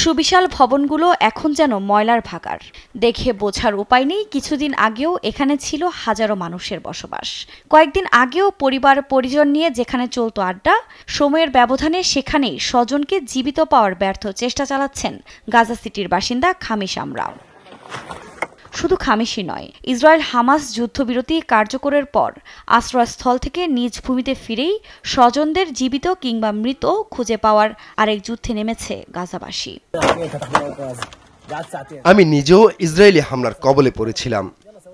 সুবিশাল ভবনগুলো এখন যেন ময়লার ভাগাড়। দেখে বোঝার উপায় নেই কিছুদিন আগেও এখানে ছিল হাজারো মানুষের বসবাস। কয়েকদিন আগেও পরিবার পরিজন নিয়ে যেখানে চলতো আড্ডা, সময়ের ব্যবধানে সেখানেই স্বজনকে জীবিত পাওয়ার ব্যর্থ চেষ্টা চালাচ্ছেন গাজা সিটির বাসিন্দা খামিস আমরাও। শুধু খামিসই নয়, ইসরায়েল হামাস যুদ্ধবিরতি কার্যকরের পর আশ্রয়স্থল থেকে নিজ ভূমিতে ফিরেই স্বজনদের জীবিত কিংবা মৃত খুঁজে পাওয়ার আরেক যুদ্ধে নেমেছে গাজাবাসী। আমি নিজেও ইসরায়েলি হামলার কবলে পড়েছিলাম।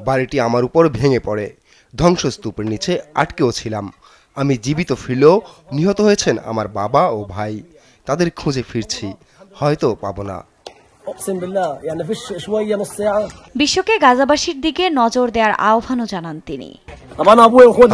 বাড়িটি আমার উপর ভেঙে পড়ে, ধ্বংসস্তূপের নিচে আটকেও ছিলাম। আমি জীবিত ফিরলেও নিহত হয়েছেন আমার বাবা ও ভাই। তাদের খুঁজে ফিরছি, হয়তো পাবো না। বিশ্বকে গাজাবাসীর দিকে নজর দেওয়ার আহ্বানও জানান তিনি।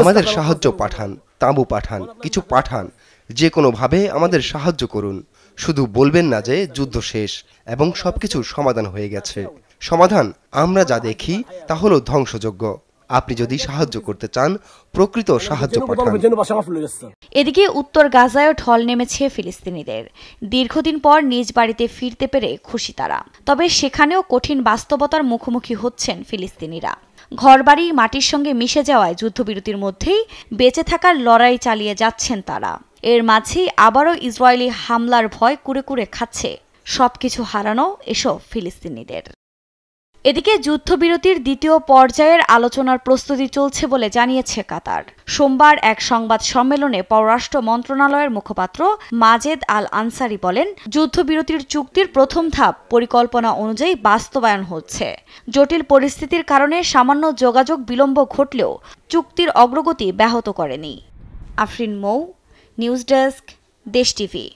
আমাদের সাহায্য পাঠান, তাঁবু পাঠান, কিছু পাঠান, যে কোনোভাবে আমাদের সাহায্য করুন। শুধু বলবেন না যে যুদ্ধ শেষ এবং সবকিছু সমাধান হয়ে গেছে। সমাধান আমরা যা দেখি তা হলো ধ্বংসযজ্ঞ। আপনি যদি সাহায্য করতে চান, প্রকৃত সাহায্য পাঠান। এদিকে উত্তর গাজায় ঢল নেমেছে ফিলিস্তিনিদের। দীর্ঘদিন পর নিজ বাড়িতে ফিরতে পেরে খুশি তারা। তবে সেখানেও কঠিন বাস্তবতার মুখোমুখি হচ্ছেন ফিলিস্তিনিরা। ঘরবাড়ি মাটির সঙ্গে মিশে যাওয়ায় যুদ্ধবিরতির মধ্যেই বেঁচে থাকার লড়াই চালিয়ে যাচ্ছেন তারা। এর মাঝেই আবারও ইসরায়েলি হামলার ভয় কুরে কুরে খাচ্ছে সবকিছু হারানো এসব ফিলিস্তিনিদের। এদিকে যুদ্ধবিরতির দ্বিতীয় পর্যায়ের আলোচনার প্রস্তুতি চলছে বলে জানিয়েছে কাতার। সোমবার এক সংবাদ সম্মেলনে পররাষ্ট্র মন্ত্রণালয়ের মুখপাত্র মাজেদ আল আনসারি বলেন, যুদ্ধবিরতির চুক্তির প্রথম ধাপ পরিকল্পনা অনুযায়ী বাস্তবায়ন হচ্ছে। জটিল পরিস্থিতির কারণে সামান্য যোগাযোগ বিলম্ব ঘটলেও চুক্তির অগ্রগতি ব্যাহত করেনি। আফরিন মৌ, নিউজ ডেস্ক, দেশ টিভি।